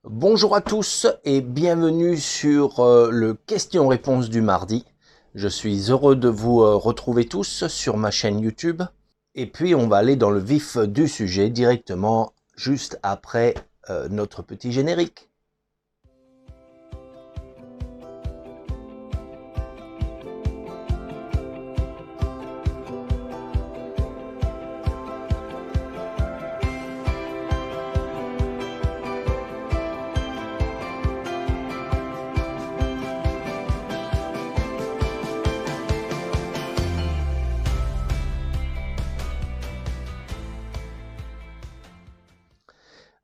Bonjour à tous et bienvenue sur le question-réponse du mardi. Je suis heureux de vous retrouver tous sur ma chaîne YouTube. Et puis on va aller dans le vif du sujet directement juste après notre petit générique.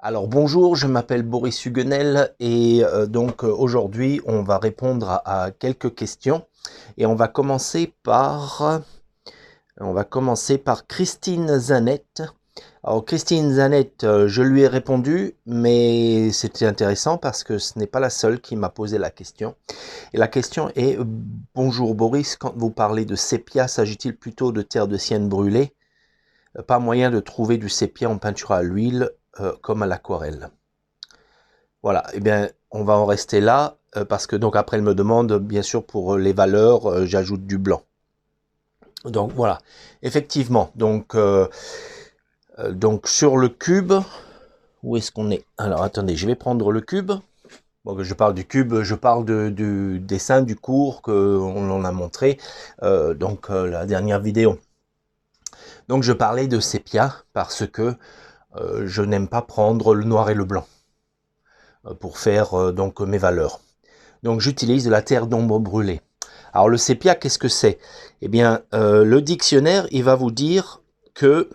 Alors bonjour, je m'appelle Boris Huguenel et aujourd'hui on va répondre à quelques questions et on va commencer par Christine Zanette. Alors Christine Zanette, je lui ai répondu, mais c'était intéressant parce que ce n'est pas la seule qui m'a posé la question. Et la question est, bonjour Boris, quand vous parlez de sépia, s'agit-il plutôt de terre de sienne brûlée? Pas moyen de trouver du sépia en peinture à l'huile comme à l'aquarelle. Voilà, eh bien on va en rester là parce que donc après elle me demande bien sûr pour les valeurs, j'ajoute du blanc. Donc voilà, effectivement, donc sur le cube, où est-ce qu'on est? Alors attendez, je vais prendre le cube. Bon, je parle du cube, je parle du dessin du cours qu'on en a montré, la dernière vidéo. Donc je parlais de sépia parce que je n'aime pas prendre le noir et le blanc pour faire donc mes valeurs. Donc j'utilise de la terre d'ombre brûlée. Alors le sépia, qu'est-ce que c'est? Eh bien, le dictionnaire, il va vous dire que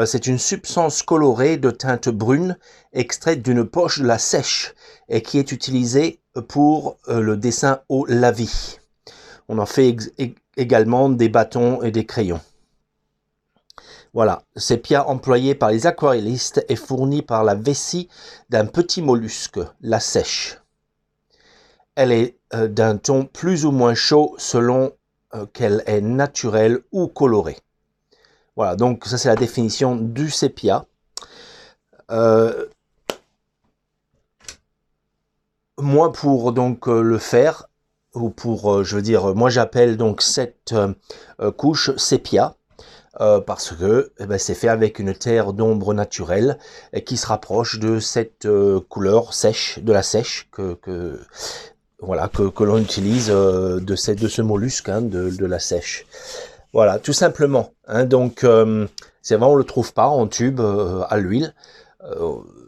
c'est une substance colorée de teinte brune extraite d'une poche de la sèche et qui est utilisée pour le dessin au lavis. On en fait également des bâtons et des crayons. Voilà, sépia employé par les aquarellistes est fourni par la vessie d'un petit mollusque, la sèche. Elle est d'un ton plus ou moins chaud selon qu'elle est naturelle ou colorée. Voilà, donc ça c'est la définition du sépia. Moi pour donc le faire, ou pour, je veux dire, moi j'appelle donc cette couche sépia, parce que c'est fait avec une terre d'ombre naturelle et qui se rapproche de cette couleur sèche, de la sèche que l'on utilise de ce mollusque, hein, de la sèche. Voilà, tout simplement. Hein, donc, c'est vrai, on le trouve pas en tube à l'huile.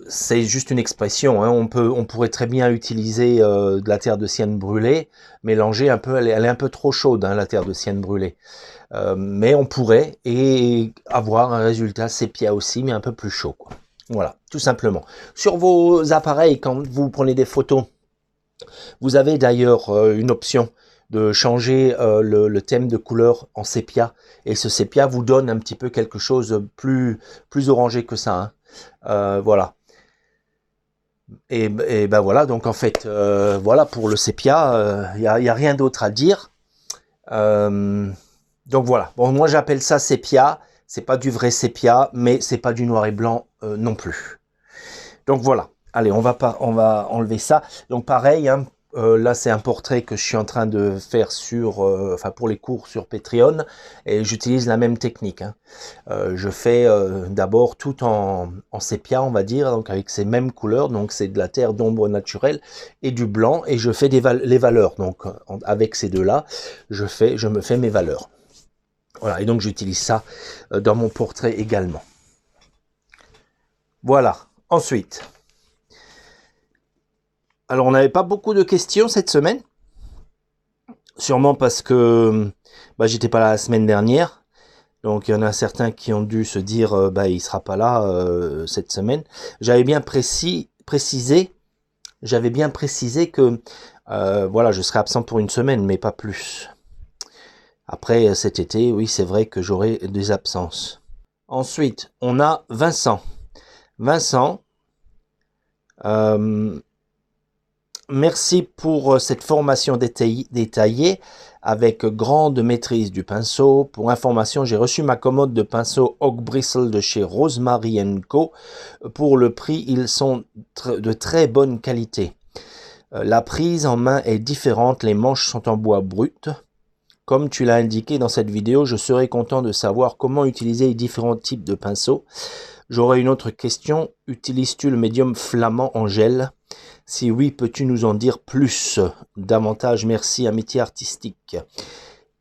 C'est juste une expression. Hein. On pourrait très bien utiliser de la terre de sienne brûlée, mélanger un peu. Elle est un peu trop chaude, hein, la terre de sienne brûlée. Mais on pourrait et avoir un résultat sépia aussi, mais un peu plus chaud, quoi. Voilà, tout simplement. Sur vos appareils, quand vous prenez des photos, vous avez d'ailleurs une option de changer le thème de couleur en sépia. Et ce sépia vous donne un petit peu quelque chose de plus orangé que ça. Hein. Voilà. Et ben voilà, donc en fait, voilà pour le sépia, y a rien d'autre à dire. Donc voilà. Bon, moi j'appelle ça sépia. C'est pas du vrai sépia, mais c'est pas du noir et blanc non plus. Donc voilà. Allez, on va enlever ça. Donc pareil, hein, là c'est un portrait que je suis en train de faire pour les cours sur Patreon, et j'utilise la même technique. Hein. Je fais d'abord tout en sépia, on va dire, donc avec ces mêmes couleurs. Donc c'est de la terre d'ombre naturelle et du blanc, et je fais les valeurs. Donc avec ces deux-là, je me fais mes valeurs. Voilà, et donc j'utilise ça dans mon portrait également. Voilà. Ensuite. Alors, on n'avait pas beaucoup de questions cette semaine. Sûrement parce que j'étais pas là la semaine dernière. Donc, il y en a certains qui ont dû se dire il sera pas là cette semaine. J'avais bien précisé que je serai absent pour une semaine, mais pas plus. Après, cet été, oui, c'est vrai que j'aurai des absences. Ensuite, on a Vincent. Vincent, Merci pour cette formation détaillée avec grande maîtrise du pinceau. Pour information, j'ai reçu ma commode de pinceau Oak Bristle de chez Rosemary Co. Pour le prix, ils sont de très bonne qualité. La prise en main est différente, les manches sont en bois brut. Comme tu l'as indiqué dans cette vidéo, je serais content de savoir comment utiliser les différents types de pinceaux. J'aurais une autre question. Utilises-tu le médium flamand en gel? Si oui, peux-tu nous en dire plus? Davantage, merci, amitié artistique.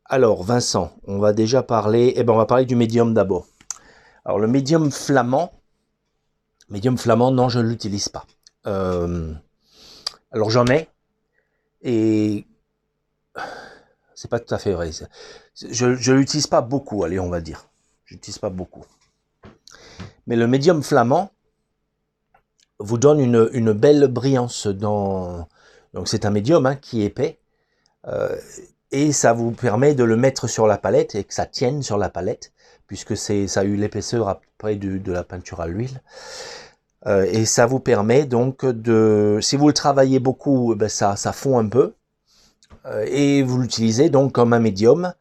Alors, Vincent, on va déjà parler... on va parler du médium d'abord. Alors, le médium flamand, non, je ne l'utilise pas. Alors, j'en ai, et c'est pas tout à fait vrai. Je ne l'utilise pas beaucoup, allez, on va dire. Je l'utilise pas beaucoup. Mais le médium flamand vous donne une belle brillance dans... Donc c'est un médium qui est épais. Et ça vous permet de le mettre sur la palette et que ça tienne sur la palette, puisque ça a eu l'épaisseur après de la peinture à l'huile. Et ça vous permet donc de... Si vous le travaillez beaucoup, ça fond un peu. Et vous l'utilisez donc comme un médium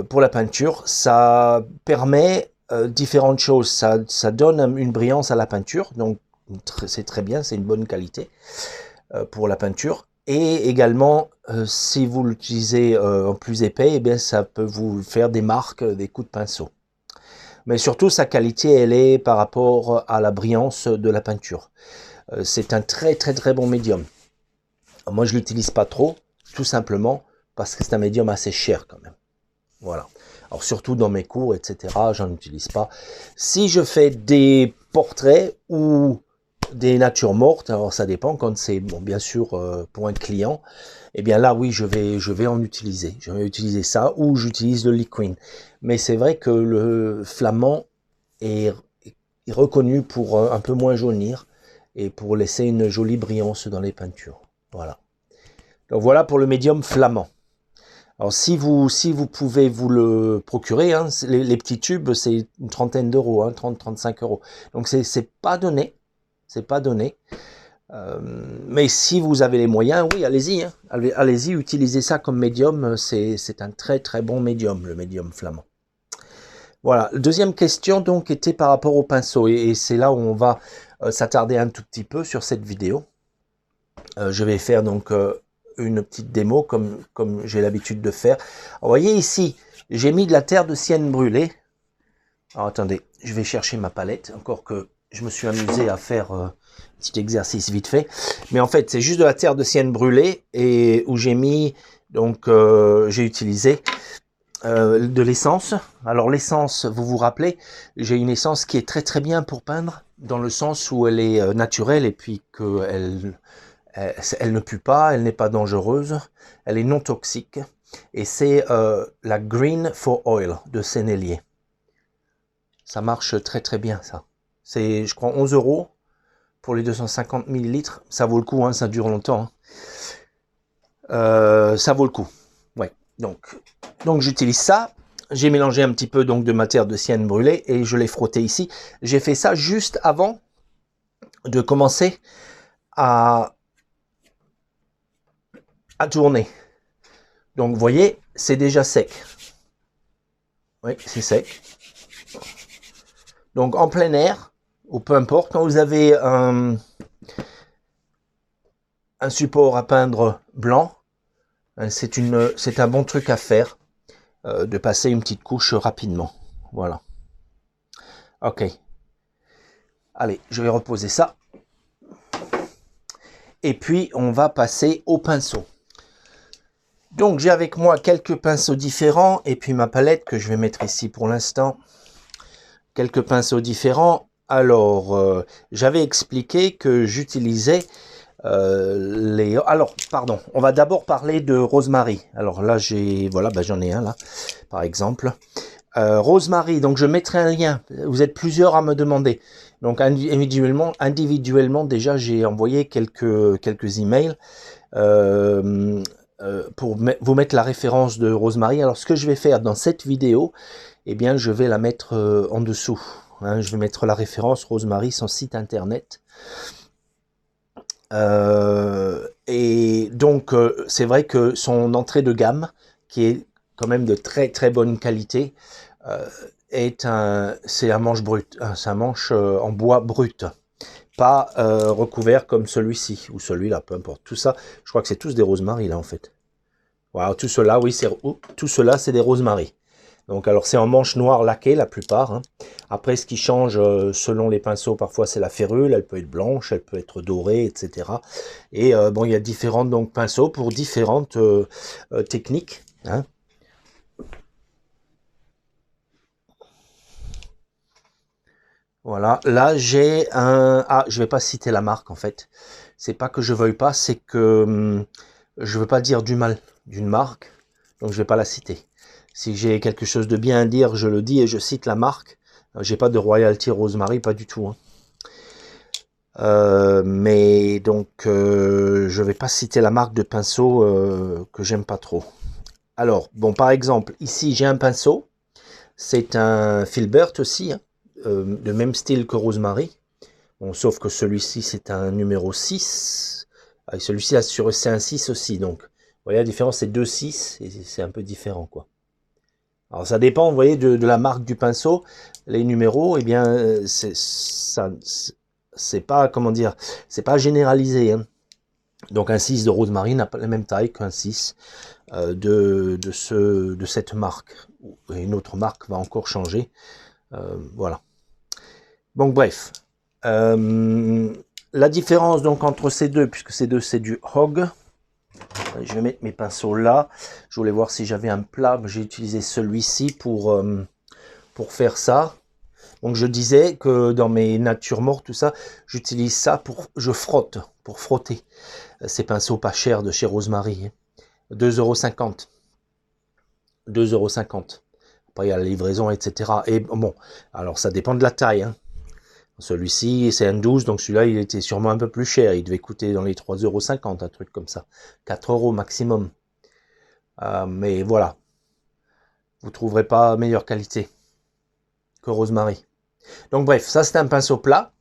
pour la peinture. Ça permet différentes choses. Ça donne une brillance à la peinture, donc c'est très bien, c'est une bonne qualité pour la peinture. Et également, si vous l'utilisez en plus épais, ça peut vous faire des marques, des coups de pinceau. Mais surtout, sa qualité, elle est par rapport à la brillance de la peinture. C'est un très bon médium. Moi, je l'utilise pas trop, tout simplement parce que c'est un médium assez cher quand même. Voilà. Alors surtout dans mes cours, etc., j'en utilise pas. Si je fais des portraits ou des natures mortes, alors ça dépend, quand c'est, bon, bien sûr, pour un client, là, oui, je vais en utiliser. Je vais utiliser ça, ou j'utilise le liquide. Mais c'est vrai que le flamand est reconnu pour un peu moins jaunir, et pour laisser une jolie brillance dans les peintures. Voilà. Donc voilà pour le médium flamand. Alors si vous pouvez vous le procurer, les petits tubes, c'est une trentaine d'euros, 30-35 euros. Donc c'est pas donné. C'est pas donné. Mais si vous avez les moyens, oui, allez-y. Allez-y, utilisez ça comme médium. C'est un très bon médium, le médium flamand. Voilà. Deuxième question donc était par rapport au pinceau. Et c'est là où on va s'attarder un tout petit peu sur cette vidéo. Je vais faire donc une petite démo comme j'ai l'habitude de faire. Alors, vous voyez ici, j'ai mis de la terre de sienne brûlée. Alors attendez, je vais chercher ma palette, encore que je me suis amusé à faire un petit exercice vite fait. Mais en fait, c'est juste de la terre de sienne brûlée et où j'ai mis, donc j'ai utilisé de l'essence. Alors l'essence, vous vous rappelez, j'ai une essence qui est très bien pour peindre, dans le sens où elle est naturelle et puis qu'elle ne pue pas, elle n'est pas dangereuse, elle est non toxique. Et c'est la Green for Oil de Sennelier. Ça marche très bien, ça. C'est, je crois, 11 € pour les 250 ml. Ça vaut le coup, ça dure longtemps. Ça vaut le coup. Ouais. Donc j'utilise ça. J'ai mélangé un petit peu donc de matière de sienne brûlée et je l'ai frotté ici. J'ai fait ça juste avant de commencer à tourner. Donc vous voyez, c'est déjà sec. Oui, c'est sec. Donc en plein air, ou peu importe, quand vous avez un support à peindre blanc, c'est un bon truc à faire, de passer une petite couche rapidement. Voilà. Ok. Allez, je vais reposer ça. Et puis, on va passer au pinceau. Donc, j'ai avec moi quelques pinceaux différents, et puis ma palette que je vais mettre ici pour l'instant. Quelques pinceaux différents. Alors, j'avais expliqué que j'utilisais Alors, pardon, on va d'abord parler de Rosemary. Alors là, j'en ai un là, par exemple. Rosemary, donc je mettrai un lien. Vous êtes plusieurs à me demander. Donc individuellement déjà, j'ai envoyé quelques emails pour vous mettre la référence de Rosemary. Alors, ce que je vais faire dans cette vidéo, je vais la mettre en dessous. Je vais mettre la référence Rosemary, son site internet. Et Donc c'est vrai que son entrée de gamme, qui est quand même de très très bonne qualité, c'est un manche brut, c'est un manche en bois brut, pas recouvert comme celui-ci ou celui-là, peu importe. Tout ça, je crois que c'est tous des Rosemary là en fait. Voilà, tout cela, oui, tout cela c'est des Rosemary. Donc alors c'est en manche noire laquée la plupart, hein. Après ce qui change selon les pinceaux, parfois c'est la férule, elle peut être blanche, elle peut être dorée, etc. Et bon, il y a différentes donc pinceaux pour différentes techniques, hein. Voilà, là j'ai un... Ah, je vais pas citer la marque en fait. C'est pas que je veuille pas, c'est que je veux pas dire du mal d'une marque, donc je vais pas la citer. Si j'ai quelque chose de bien à dire, je le dis et je cite la marque. J'ai pas de royalty Rosemary, pas du tout, hein. Mais donc je vais pas citer la marque de pinceau que j'aime pas trop. Alors, bon, par exemple, ici j'ai un pinceau, c'est un Filbert aussi, hein, de même style que Rosemary. Bon, sauf que celui-ci c'est un numéro 6. Avec celui-ci c'est un 6 aussi, donc vous voyez la différence, c'est 2,6 et c'est un peu différent, quoi. Alors ça dépend, vous voyez, de la marque du pinceau, les numéros, eh bien, c'est pas, comment dire, c'est pas généralisé, hein. Donc un 6 de Rosemary n'a pas la même taille qu'un 6 de cette marque. Et une autre marque va encore changer. Voilà. Donc bref. La différence donc entre ces deux, puisque ces deux c'est du Hog. Je vais mettre mes pinceaux là. Je voulais voir si j'avais un plat. J'ai utilisé celui-ci pour faire ça. Donc je disais que dans mes natures mortes, tout ça, j'utilise ça je frotte, pour frotter. Ces pinceaux pas chers de chez Rosemary, hein. 2,50 €. 2,50 €. Après il y a la livraison, etc. Et bon, alors ça dépend de la taille, hein. Celui-ci, c'est un 12, donc celui-là, il était sûrement un peu plus cher. Il devait coûter dans les 3,50 €, un truc comme ça. 4 € maximum. Mais voilà. Vous trouverez pas meilleure qualité que Rosemary. Donc bref, ça c'est un pinceau plat.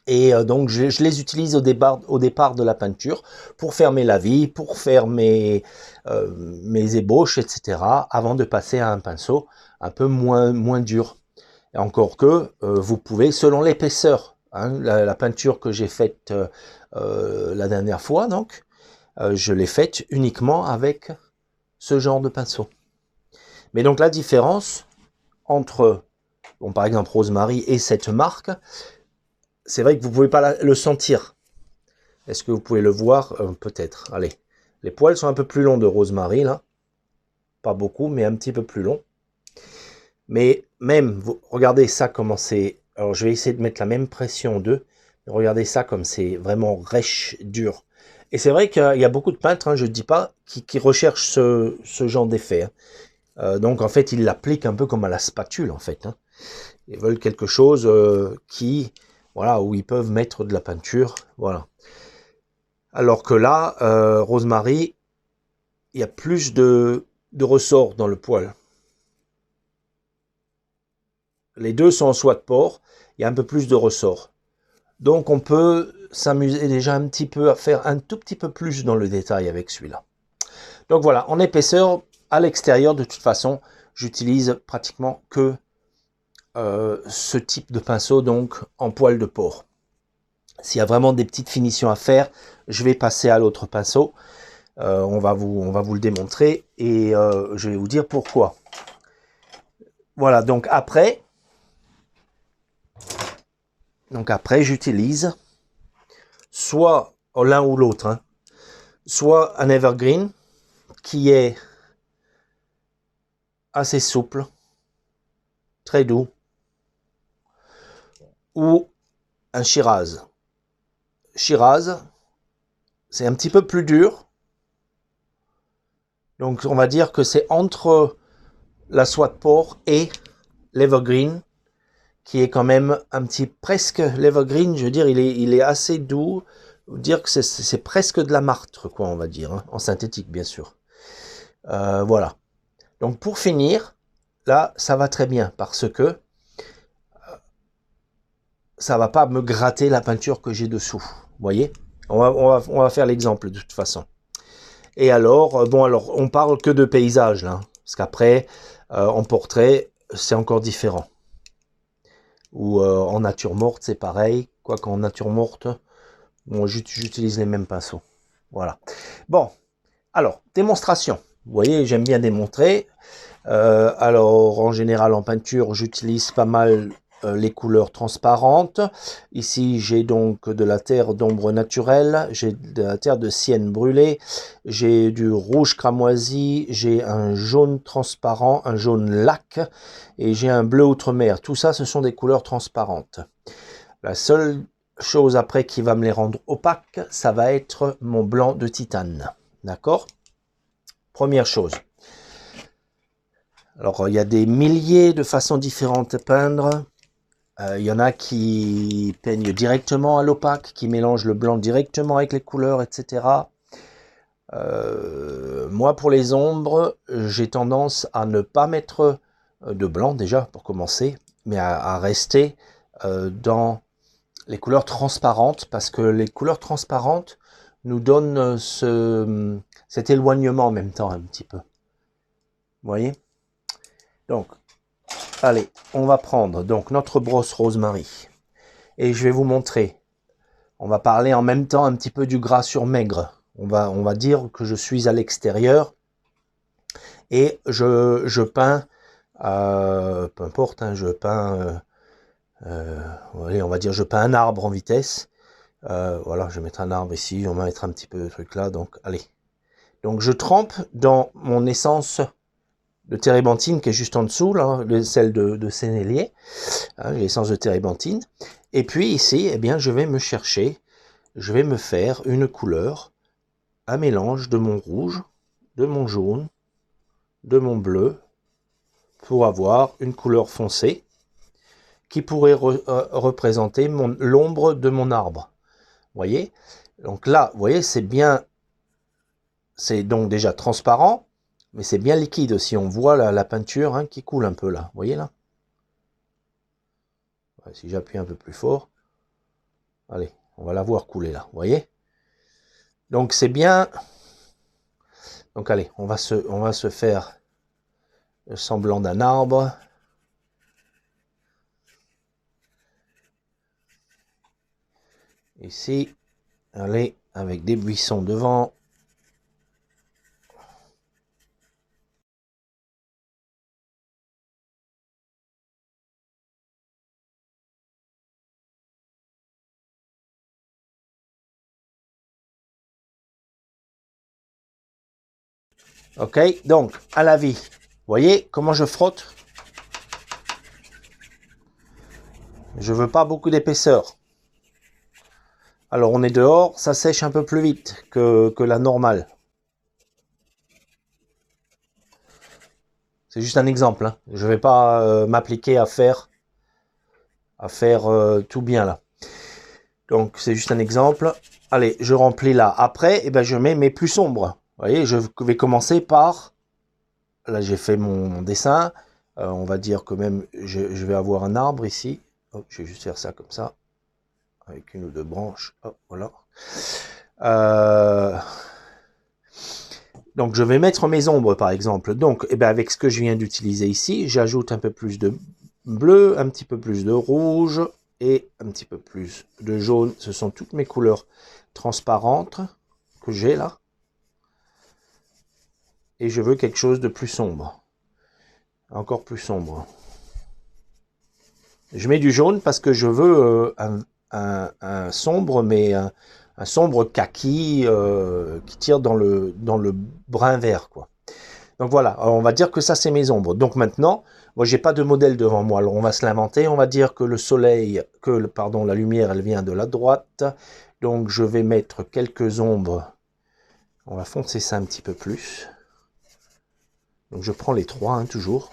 Et donc je les utilise au départ de la peinture pour faire mes lavis, pour faire mes ébauches, etc. avant de passer à un pinceau un peu moins dur. Et encore que vous pouvez, selon l'épaisseur, hein, la peinture que j'ai faite la dernière fois, donc, je l'ai faite uniquement avec ce genre de pinceau. Mais donc la différence entre, bon, par exemple, Rosemary et cette marque, c'est vrai que vous ne pouvez pas le sentir. Est-ce que vous pouvez le voir? Peut-être. Allez, les poils sont un peu plus longs de Rosemary, là. Pas beaucoup, mais un petit peu plus long. Mais même, regardez ça comment c'est... Alors je vais essayer de mettre la même pression d'eux. Regardez ça comme c'est vraiment rêche, dur. Et c'est vrai qu'il y a beaucoup de peintres, hein, je ne dis pas, qui recherchent ce genre d'effet, hein. Donc en fait, ils l'appliquent un peu comme à la spatule, en fait, hein. Ils veulent quelque chose voilà, où ils peuvent mettre de la peinture, voilà. Alors que là, Rosemary, il y a plus de ressort dans le poil. Les deux sont en soie de porc, il y a un peu plus de ressort. Donc on peut s'amuser déjà un petit peu à faire un tout petit peu plus dans le détail avec celui-là. Donc voilà, en épaisseur, à l'extérieur, de toute façon, j'utilise pratiquement que ce type de pinceau, donc en poil de porc. S'il y a vraiment des petites finitions à faire, je vais passer à l'autre pinceau. On va vous le démontrer et je vais vous dire pourquoi. Voilà, donc après j'utilise soit l'un ou l'autre, hein, soit un evergreen qui est assez souple, très doux, ou un Shiraz. Shiraz, c'est un petit peu plus dur. Donc on va dire que c'est entre la soie de porc et l'evergreen, qui est quand même un petit, presque l'evergreen, je veux dire, il est assez doux, dire que c'est presque de la martre, quoi, on va dire, hein, en synthétique, bien sûr. Voilà. Donc pour finir, là, ça va très bien, parce que ça va pas me gratter la peinture que j'ai dessous, vous voyez? On va faire l'exemple de toute façon. Et alors, bon, alors, on parle que de paysage, là. Parce qu'après, en portrait, c'est encore différent. Ou en nature morte, c'est pareil. Quoique en nature morte, bon, j'utilise les mêmes pinceaux. Voilà. Bon, alors, démonstration. Vous voyez, j'aime bien démontrer. Alors, en général, en peinture, j'utilise pas mal les couleurs transparentes. Ici, j'ai donc de la terre d'ombre naturelle, j'ai de la terre de sienne brûlée, j'ai du rouge cramoisi, j'ai un jaune transparent, un jaune lac, et j'ai un bleu outre-mer. Tout ça, ce sont des couleurs transparentes. La seule chose après qui va me les rendre opaques, ça va être mon blanc de titane. D'accord? Première chose. Alors, il y a des milliers de façons différentes de peindre. Il y en a qui peignent directement à l'opaque, qui mélangent le blanc directement avec les couleurs, etc. Moi, pour les ombres, j'ai tendance à ne pas mettre de blanc déjà, pour commencer, mais à rester dans les couleurs transparentes, parce que les couleurs transparentes nous donnent cet éloignement en même temps, un petit peu. Vous voyez? Donc, allez, on va prendre donc notre brosse Rosemary et je vais vous montrer. On va parler en même temps un petit peu du gras sur maigre. On va dire que je suis à l'extérieur et je peins, peu importe, hein, je peins, allez, on va dire je peins un arbre en vitesse. Voilà, je vais mettre un arbre ici, on va mettre un petit peu de truc là, donc allez. Donc je trempe dans mon essence de térébenthine qui est juste en dessous, là, celle de sénélier, hein, l'essence de térébenthine. Et puis ici, eh bien, je vais me chercher, je vais me faire une couleur, un mélange de mon rouge, de mon jaune, de mon bleu, pour avoir une couleur foncée qui pourrait représenter l'ombre de mon arbre. Vous voyez? Donc là, vous voyez, c'est bien, c'est donc déjà transparent, mais c'est bien liquide aussi. On voit la peinture hein, qui coule un peu là. Vous voyez là? Si j'appuie un peu plus fort, allez, on va la voir couler là. Vous voyez? Donc c'est bien. Donc allez, on va se faire le semblant d'un arbre. Ici, allez, avec des buissons devant. Ok, donc à la vie. Vous voyez comment je frotte? Je veux pas beaucoup d'épaisseur. Alors on est dehors, ça sèche un peu plus vite que la normale. C'est juste un exemple. Hein. Je ne vais pas m'appliquer à faire tout bien là. Donc c'est juste un exemple. Allez, je remplis là. Après, eh ben, je mets mes plus sombres. Vous voyez, je vais commencer par... Là, j'ai fait mon dessin. On va dire que même, je vais avoir un arbre ici. Oh, je vais juste faire ça comme ça. Avec une ou deux branches. Oh, voilà. Donc, je vais mettre mes ombres, par exemple. Donc, eh ben, avec ce que je viens d'utiliser ici, j'ajoute un peu plus de bleu, un petit peu plus de rouge et un petit peu plus de jaune. Ce sont toutes mes couleurs transparentes que j'ai là. Et je veux quelque chose de plus sombre. Encore plus sombre. Je mets du jaune parce que je veux un sombre, mais un sombre kaki qui tire dans le brun vert, quoi. Donc voilà, on va dire que ça c'est mes ombres. Donc maintenant, moi j'ai pas de modèle devant moi, alors on va se l'inventer. On va dire que le soleil, pardon, la lumière elle vient de la droite. Donc je vais mettre quelques ombres. On va foncer ça un petit peu plus. Donc je prends les trois hein, toujours.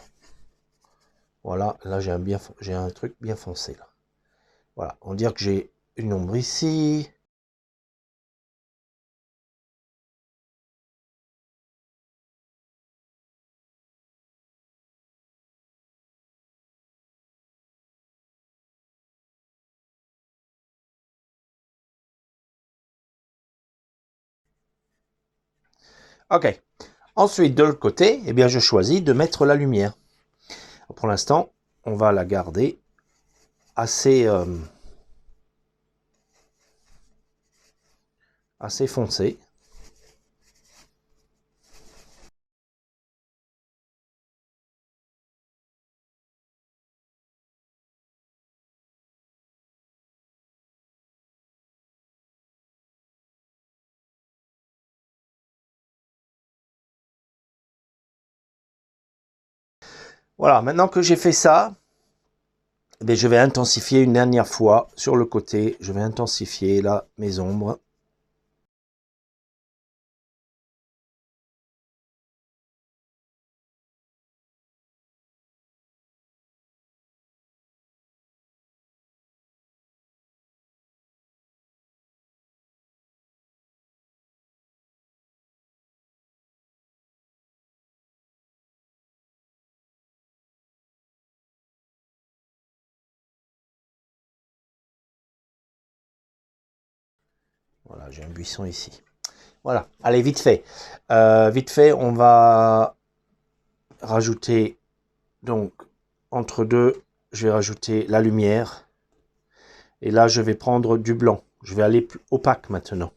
Voilà, là j'ai un truc bien foncé là. Voilà, on va dire que j'ai une ombre ici. Ok. Ensuite, de l'autre côté, eh bien, je choisis de mettre la lumière. Pour l'instant, on va la garder assez, assez foncée. Voilà, maintenant que j'ai fait ça, eh bien, je vais intensifier une dernière fois sur le côté. Je vais intensifier là mes ombres. Voilà, j'ai un buisson ici. Voilà, allez, vite fait. Vite fait, on va rajouter, donc, entre deux, je vais rajouter la lumière. Et là, je vais prendre du blanc. Je vais aller plus opaque maintenant.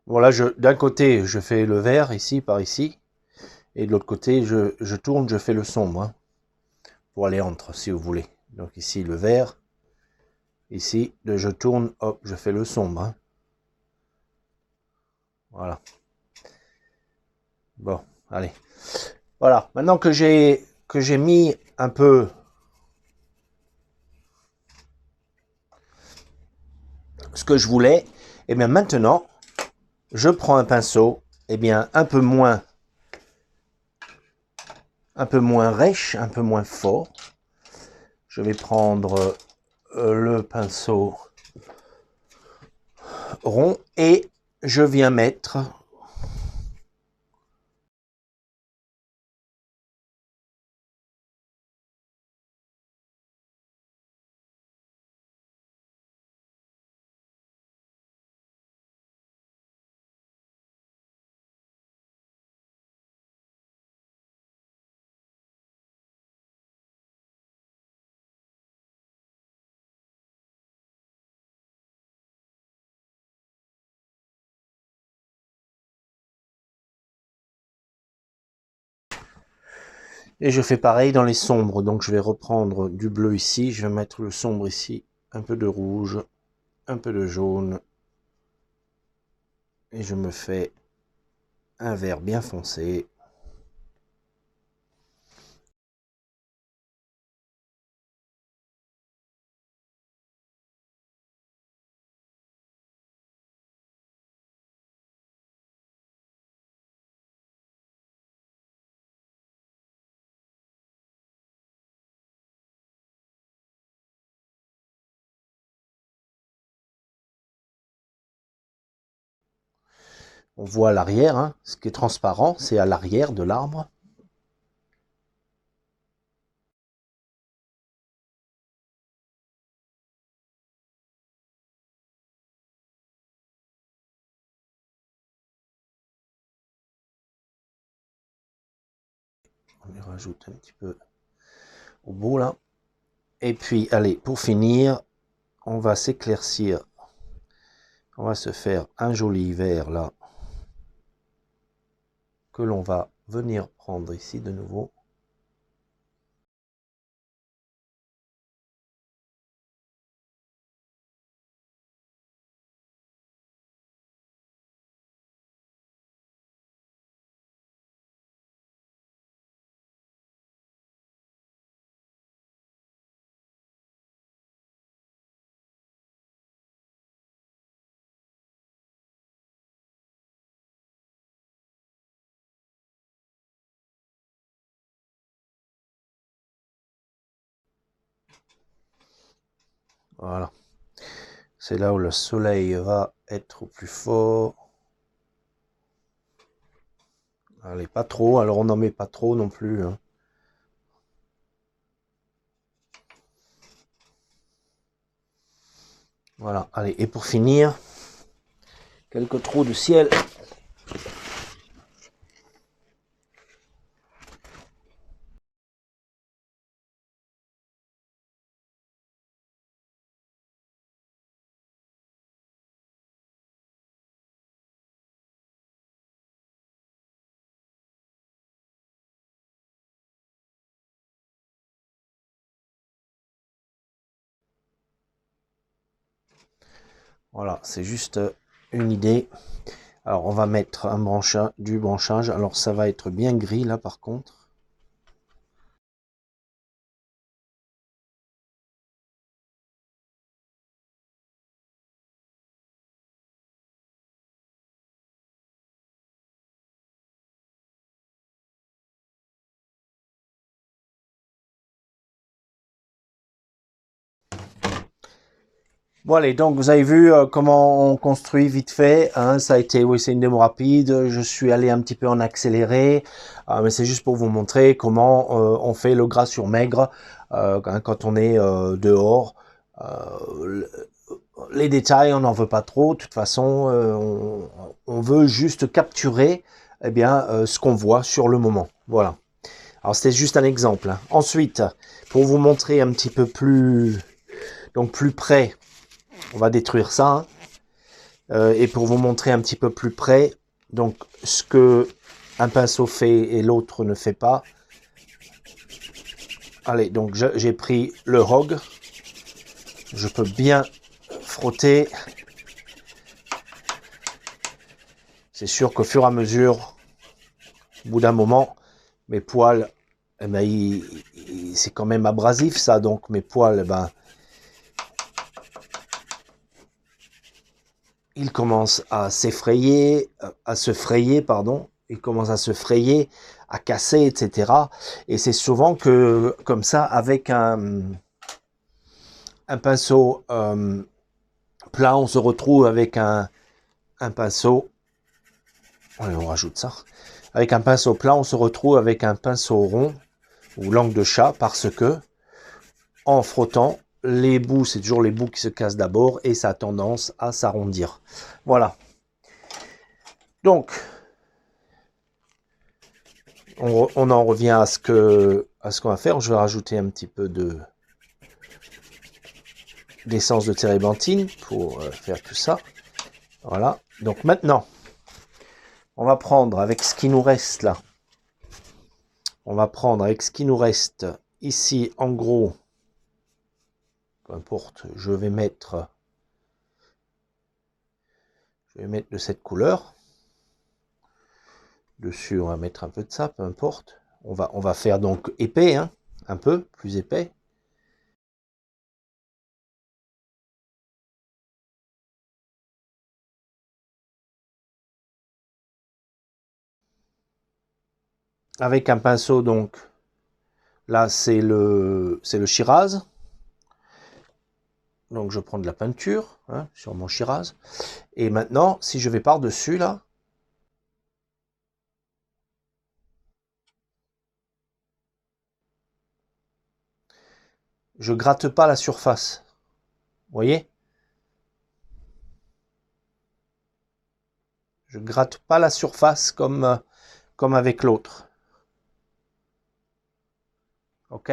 Bon, là, d'un côté, je fais le vert ici, par ici. Et de l'autre côté, je tourne, je fais le sombre. Hein, pour aller entre, si vous voulez. Donc ici, le vert. Ici, je tourne, hop, je fais le sombre. Hein. Voilà. Bon, allez. Voilà. Maintenant que j'ai mis un peu ce que je voulais, et bien maintenant, je prends un pinceau, et bien un peu moins rêche, un peu moins fort. Je vais prendre le pinceau rond et je viens mettre et je fais pareil dans les sombres. Donc je vais reprendre du bleu ici, je vais mettre le sombre ici, un peu de rouge, un peu de jaune et je me fais un vert bien foncé. On voit l'arrière, hein. Ce qui est transparent, c'est à l'arrière de l'arbre. On y rajoute un petit peu au bout là. Et puis, allez, pour finir, on va s'éclaircir. On va se faire un joli vert là, que l'on va venir prendre ici de nouveau. Voilà. C'est là où le soleil va être au plus fort. Allez, pas trop, alors on n'en met pas trop non plus, hein. Voilà, allez, et pour finir, quelques trous de ciel. Voilà, c'est juste une idée. Alors, on va mettre du branchage. Alors, ça va être bien gris là, par contre. Bon allez, donc vous avez vu comment on construit vite fait, hein, ça a été, oui, c'est une démo rapide, je suis allé un petit peu en accéléré, mais c'est juste pour vous montrer comment on fait le gras sur maigre quand on est dehors. Les détails, on n'en veut pas trop, de toute façon, on veut juste capturer eh bien, ce qu'on voit sur le moment. Voilà. Alors c'était juste un exemple, hein. Ensuite, pour vous montrer un petit peu plus, donc plus près, on va détruire ça, hein. Et pour vous montrer un petit peu plus près, donc ce que un pinceau fait et l'autre ne fait pas. Allez, donc j'ai pris le Rogue. Je peux bien frotter. C'est sûr qu'au fur et à mesure, au bout d'un moment, mes poils, eh ben, c'est quand même abrasif ça, donc mes poils, eh ben, ils commencent à s'effrayer, à se frayer, pardon. Ils commencent à se frayer, à casser, etc. Et c'est souvent que, comme ça, avec un pinceau plat, on se retrouve avec un pinceau. Allez, on rajoute ça. Avec un pinceau plat, on se retrouve avec un pinceau rond ou langue de chat parce que, en frottant, les bouts, c'est toujours les bouts qui se cassent d'abord et ça a tendance à s'arrondir. Voilà. Donc, on en revient à ce qu'on va faire. Je vais rajouter un petit peu d'essence de térébenthine pour faire tout ça. Voilà. Donc maintenant, on va prendre avec ce qui nous reste là. On va prendre avec ce qui nous reste ici, en gros, peu importe, je vais mettre de cette couleur. Dessus, on va mettre un peu de ça, peu importe. On va faire donc épais, hein, un peu plus épais. Avec un pinceau, donc, là, c'est le Shiraz. Donc, je prends de la peinture, hein, sur mon Shiraz. Et maintenant, si je vais par-dessus, là, Je gratte pas la surface. Vous voyez? Je gratte pas la surface comme avec l'autre. OK?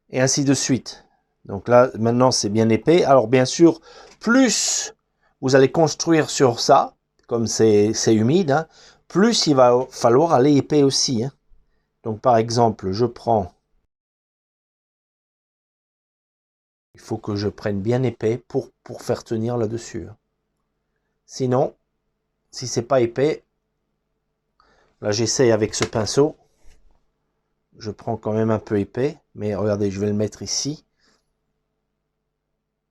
Et ainsi de suite. Donc là, maintenant, c'est bien épais. Alors, bien sûr, plus vous allez construire sur ça, comme c'est humide, hein, plus il va falloir aller épais aussi. Hein. Donc, par exemple, je prends... Il faut que je prenne bien épais pour faire tenir là-dessus. Hein. Sinon, si c'est pas épais, là, j'essaye avec ce pinceau. Je prends quand même un peu épais, mais regardez, je vais le mettre ici.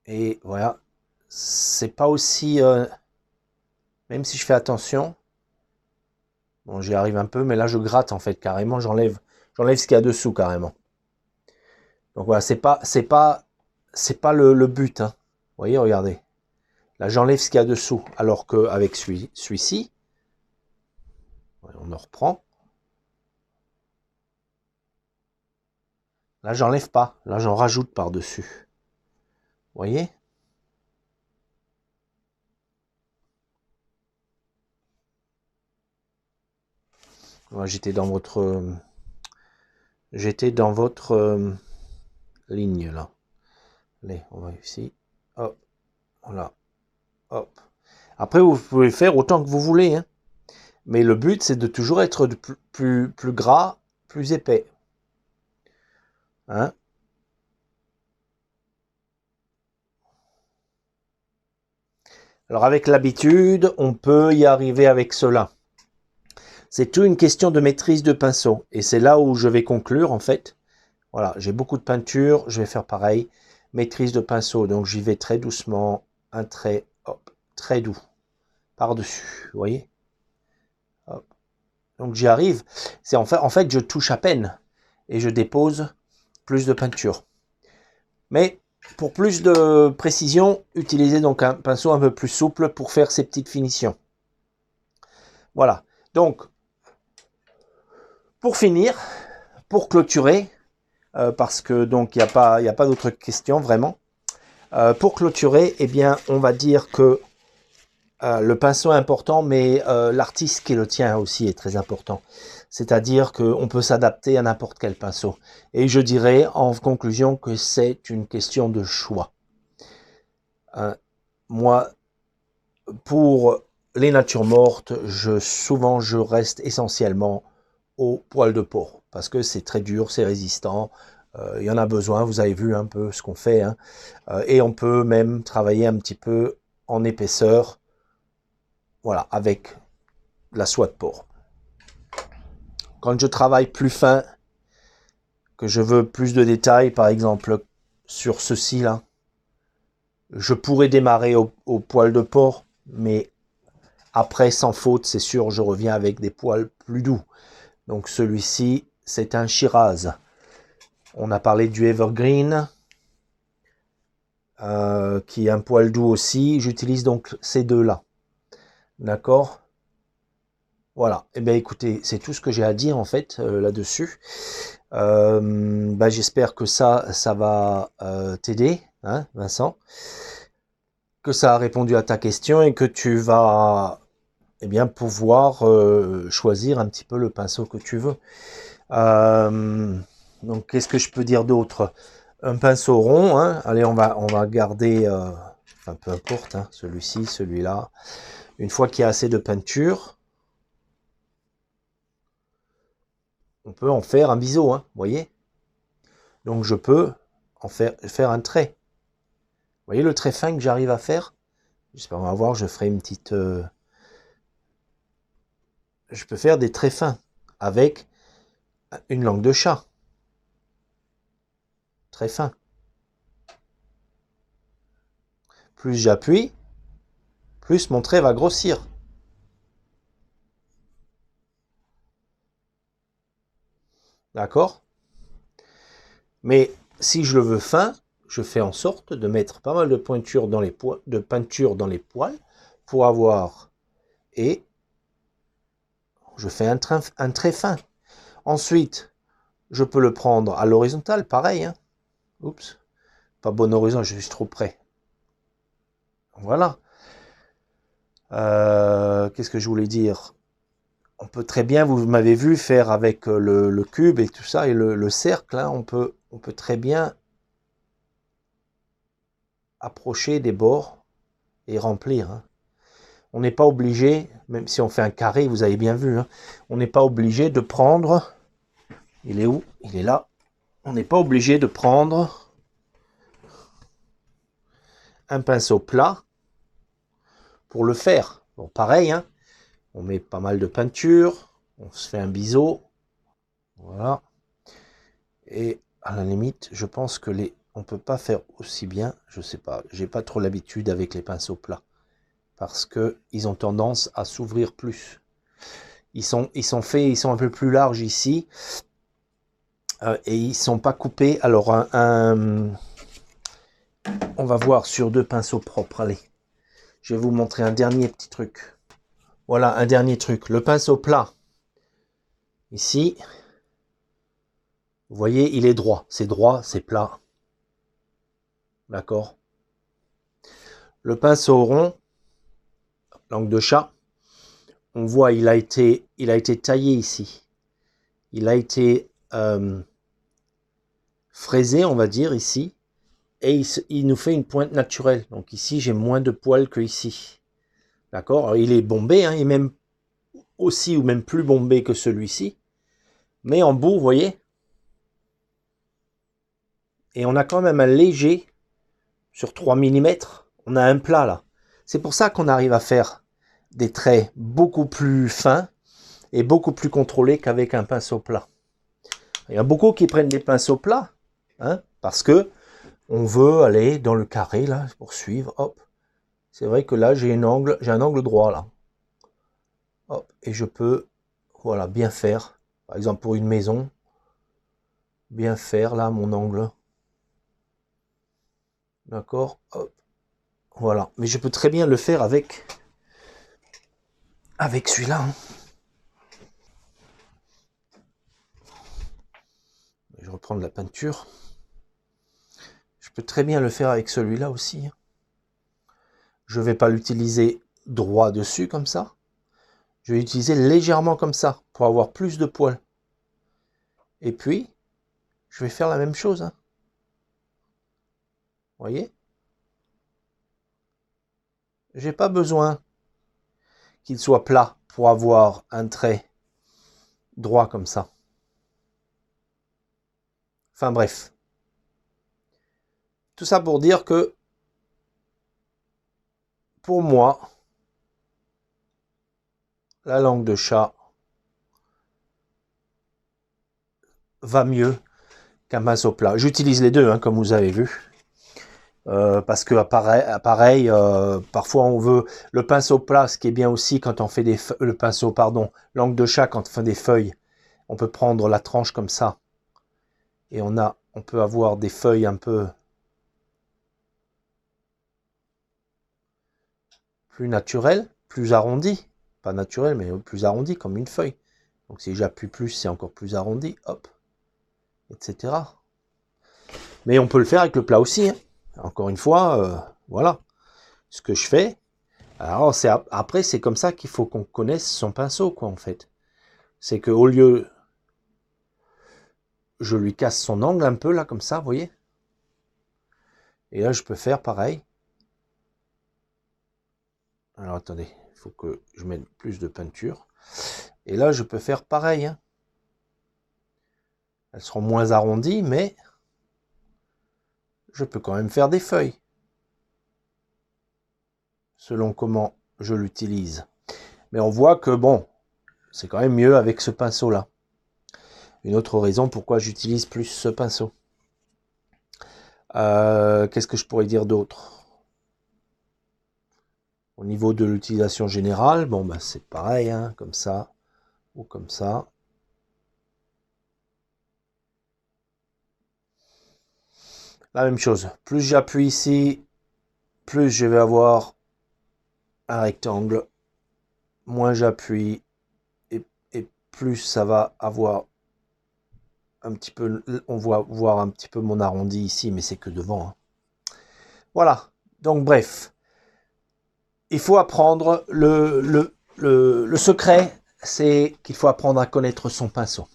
Et voilà, c'est pas aussi... même si je fais attention, bon, j'y arrive un peu, mais là, je gratte, en fait, carrément, j'enlève ce qu'il y a dessous, carrément. Donc voilà, c'est pas le but, hein. Vous voyez, regardez. Là, j'enlève ce qu'il y a dessous, alors qu'avec celui-ci, on en reprend. Là, j'enlève pas. Là, j'en rajoute par-dessus. Vous voyez? Moi, j'étais dans votre ligne, là. Allez, on va ici. Hop, voilà. Hop. Après, vous pouvez faire autant que vous voulez, hein. Mais le but, c'est de toujours être plus gras, plus épais. Hein? Alors avec l'habitude, on peut y arriver avec cela. C'est tout une question de maîtrise de pinceau. Et c'est là où je vais conclure en fait. Voilà, j'ai beaucoup de peinture, je vais faire pareil. Maîtrise de pinceau, donc j'y vais très doucement. Un trait, hop, très doux. Par-dessus, vous voyez? Hop. Donc j'y arrive. C'est en fait, je touche à peine. Et je dépose plus de peinture. Mais pour plus de précision, utilisez donc un pinceau un peu plus souple pour faire ces petites finitions. Voilà. Donc, pour finir, pour clôturer, parce que donc il n'y a pas d'autres questions vraiment. Pour clôturer, eh bien, on va dire que le pinceau est important, mais l'artiste qui le tient aussi est très important. C'est-à-dire qu'on peut s'adapter à n'importe quel pinceau. Et je dirais en conclusion que c'est une question de choix. Moi, pour les natures mortes, souvent je reste essentiellement au poil de porc parce que c'est très dur, c'est résistant. Il y en a besoin, vous avez vu un peu ce qu'on fait. Hein. Et on peut même travailler un petit peu en épaisseur, voilà, avec la soie de porc. Quand je travaille plus fin, que je veux plus de détails, par exemple sur ceci là, je pourrais démarrer au poil de porc, mais après, sans faute, c'est sûr, je reviens avec des poils plus doux. Donc celui-ci, c'est un Shiraz. On a parlé du Evergreen, qui est un poil doux aussi. J'utilise donc ces deux-là. D'accord? Voilà. Eh bien, écoutez, c'est tout ce que j'ai à dire, en fait, là-dessus. J'espère que ça va t'aider, hein, Vincent. Que ça a répondu à ta question et que tu vas eh bien, pouvoir choisir un petit peu le pinceau que tu veux. Donc, qu'est-ce que je peux dire d'autre? Un pinceau rond, hein. Allez, on va garder, enfin, peu importe, hein, celui-ci, celui-là. Une fois qu'il y a assez de peinture, on peut en faire un biseau, hein, vous voyez? Donc, je peux en faire un trait. Vous voyez le trait fin que j'arrive à faire? J'espère, on va voir, je ferai une petite... je peux faire des traits fins avec une langue de chat. Très fin. Plus j'appuie, plus mon trait va grossir. D'accord? Mais si je le veux fin, je fais en sorte de mettre pas mal de peinture dans les poils pour avoir... Et je fais un trait fin. Ensuite, Je peux le prendre à l'horizontale, pareil. Hein. Oups, pas bon horizon, je suis trop près. Voilà. Qu'est-ce que je voulais dire? On peut très bien, vous m'avez vu faire avec le cube et tout ça, et le cercle, hein, on peut très bien approcher des bords et remplir. Hein. On n'est pas obligé, même si on fait un carré, vous avez bien vu, hein, on n'est pas obligé de prendre, il est où? Il est là. On n'est pas obligé de prendre un pinceau plat pour le faire. Bon, pareil, hein, on met pas mal de peinture, on se fait un biseau, voilà. Et à la limite, je pense que on peut pas faire aussi bien, je sais pas, j'ai pas trop l'habitude avec les pinceaux plats, parce que ils ont tendance à s'ouvrir plus. Ils sont un peu plus larges ici, et ils sont pas coupés. Alors on va voir sur deux pinceaux propres. Allez, je vais vous montrer un dernier petit truc. Voilà, un dernier truc. Le pinceau plat, ici, vous voyez, il est droit, c'est plat. D'accord. Le pinceau rond, langue de chat, on voit, il a été taillé ici. Il a été fraisé, on va dire, ici. Et il nous fait une pointe naturelle. Donc ici, j'ai moins de poils que ici. D'accord. Il est bombé, hein, et même aussi ou même plus bombé que celui-ci. Mais en bout, vous voyez. Et on a quand même un léger, sur 3 mm, on a un plat là. C'est pour ça qu'on arrive à faire des traits beaucoup plus fins et beaucoup plus contrôlés qu'avec un pinceau plat. Il y a beaucoup qui prennent des pinceaux plats, hein, parce que on veut aller dans le carré là pour suivre. Hop, c'est vrai que là j'ai un angle droit là. Hop, et je peux, voilà, bien faire. Par exemple pour une maison, bien faire là mon angle. D'accord, hop, voilà. Mais je peux très bien le faire avec celui-là. Hein. Je reprends de la peinture. Je peux très bien le faire avec celui-là aussi. Je ne vais pas l'utiliser droit dessus comme ça. Je vais l'utiliser légèrement comme ça pour avoir plus de poils. Et puis, je vais faire la même chose. Hein. Vous voyez? J'ai pas besoin qu'il soit plat pour avoir un trait droit comme ça. Enfin bref. Tout ça pour dire que, pour moi, la langue de chat va mieux qu'un pinceau plat. J'utilise les deux, hein, comme vous avez vu. Parce que pareil, parfois on veut le pinceau plat, ce qui est bien aussi quand on fait le pinceau, pardon, langue de chat quand on fait des feuilles, on peut prendre la tranche comme ça et on peut avoir des feuilles un peu plus naturelles, plus arrondies, pas naturelles mais plus arrondies comme une feuille. Donc si j'appuie plus, c'est encore plus arrondi, hop, etc. Mais on peut le faire avec le plat aussi. Hein. Encore une fois, voilà ce que je fais. Alors après c'est comme ça qu'il faut qu'on connaisse son pinceau quoi en fait. C'est que au lieu, je lui casse son angle un peu là comme ça, vous voyez. Et là je peux faire pareil. Alors attendez, il faut que je mette plus de peinture. Et là je peux faire pareil. Hein. Elles seront moins arrondies, mais je peux quand même faire des feuilles. Selon comment je l'utilise. Mais on voit que bon, c'est quand même mieux avec ce pinceau là. Une autre raison pourquoi j'utilise plus ce pinceau. Qu'est-ce que je pourrais dire d'autre? Au niveau de l'utilisation générale, bon bah c'est pareil, hein, comme ça ou comme ça. La même chose. Plus j'appuie ici, plus je vais avoir un rectangle. Moins j'appuie et plus ça va avoir un petit peu, on voit voir un petit peu mon arrondi ici, mais c'est que devant. Hein. Voilà. Donc bref, il faut apprendre le secret, c'est qu'il faut apprendre à connaître son pinceau.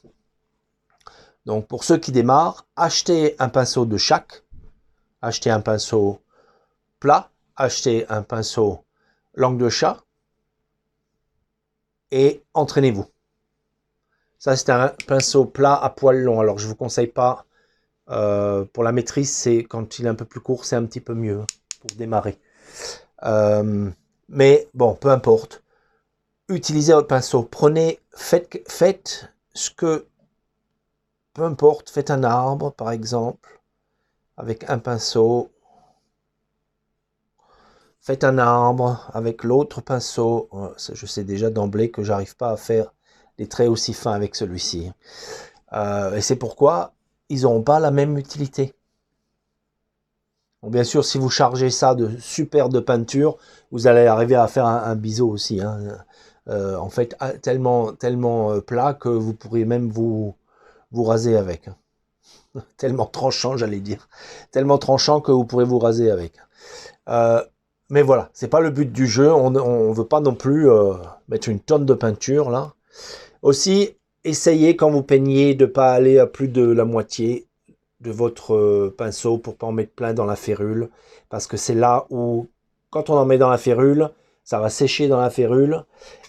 Donc pour ceux qui démarrent, achetez un pinceau de chaque, achetez un pinceau plat, achetez un pinceau langue de chat et entraînez-vous. Ça c'est un pinceau plat à poil long, alors je ne vous conseille pas, pour la maîtrise, c'est quand il est un peu plus court, c'est un petit peu mieux pour démarrer. Mais bon, peu importe. Utilisez votre pinceau, faites ce que, peu importe, faites un arbre par exemple, avec un pinceau, faites un arbre avec l'autre pinceau, je sais déjà d'emblée que j'arrive pas à faire des traits aussi fins avec celui-ci, et c'est pourquoi ils n'auront pas la même utilité. Bon, bien sûr, si vous chargez ça de super de peinture, vous allez arriver à faire un biseau aussi, hein. En fait, tellement plat que vous pourriez même vous raser avec. Tellement tranchant, j'allais dire. Tellement tranchant que vous pourrez vous raser avec. Mais voilà, c'est pas le but du jeu. On ne veut pas non plus mettre une tonne de peinture là. Aussi, essayez quand vous peignez de ne pas aller à plus de la moitié de votre pinceau pour pas en mettre plein dans la férule. Parce que c'est là où, quand on en met dans la férule, ça va sécher dans la férule.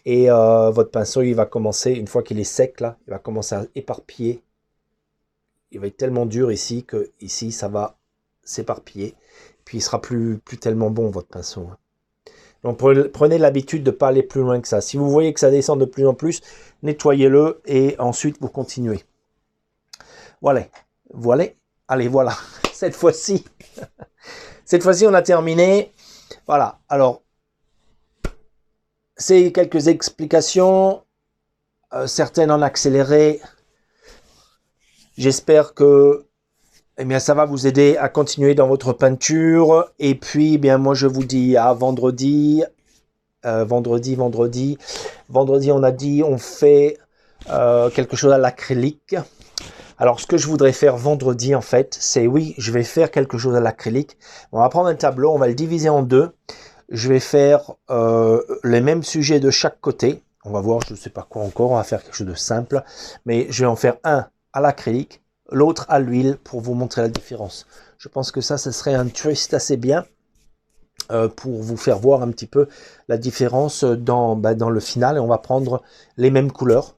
Et votre pinceau, il va commencer, une fois qu'il est sec là, il va commencer à éparpiller. Il va être tellement dur ici que ici ça va s'éparpiller. Puis il sera plus tellement bon votre pinceau. Donc prenez l'habitude de ne pas aller plus loin que ça. Si vous voyez que ça descend de plus en plus, nettoyez-le et ensuite vous continuez. Voilà. Allez, voilà. Cette fois-ci, on a terminé. Voilà. Alors, c'est quelques explications, certaines en accéléré. J'espère que ça va vous aider à continuer dans votre peinture. Et puis, moi, je vous dis à vendredi. Vendredi, on a dit on fait quelque chose à l'acrylique. Alors, ce que je voudrais faire vendredi, en fait, c'est oui, je vais faire quelque chose à l'acrylique. On va prendre un tableau, on va le diviser en deux. Je vais faire les mêmes sujets de chaque côté. On va voir, je ne sais pas quoi encore, on va faire quelque chose de simple. Mais je vais en faire un à l'acrylique, l'autre à l'huile pour vous montrer la différence. Je pense que ça, ce serait un twist assez bien pour vous faire voir un petit peu la différence dans le final. Et on va prendre les mêmes couleurs.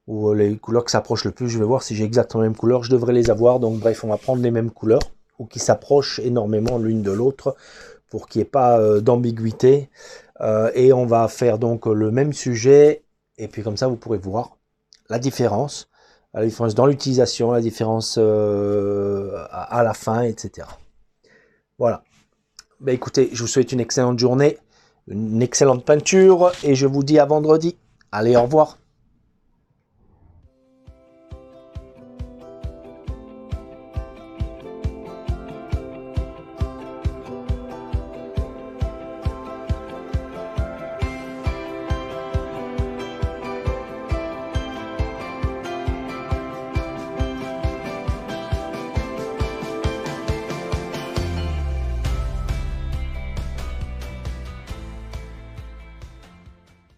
Ou les couleurs qui s'approchent le plus, je vais voir si j'ai exactement les mêmes couleurs, je devrais les avoir, donc bref, on va prendre les mêmes couleurs, ou qui s'approchent énormément l'une de l'autre, pour qu'il n'y ait pas d'ambiguïté, et on va faire donc le même sujet, et puis comme ça vous pourrez voir la différence dans l'utilisation, la différence à la fin, etc. Voilà, écoutez, je vous souhaite une excellente journée, une excellente peinture, et je vous dis à vendredi. Allez, au revoir.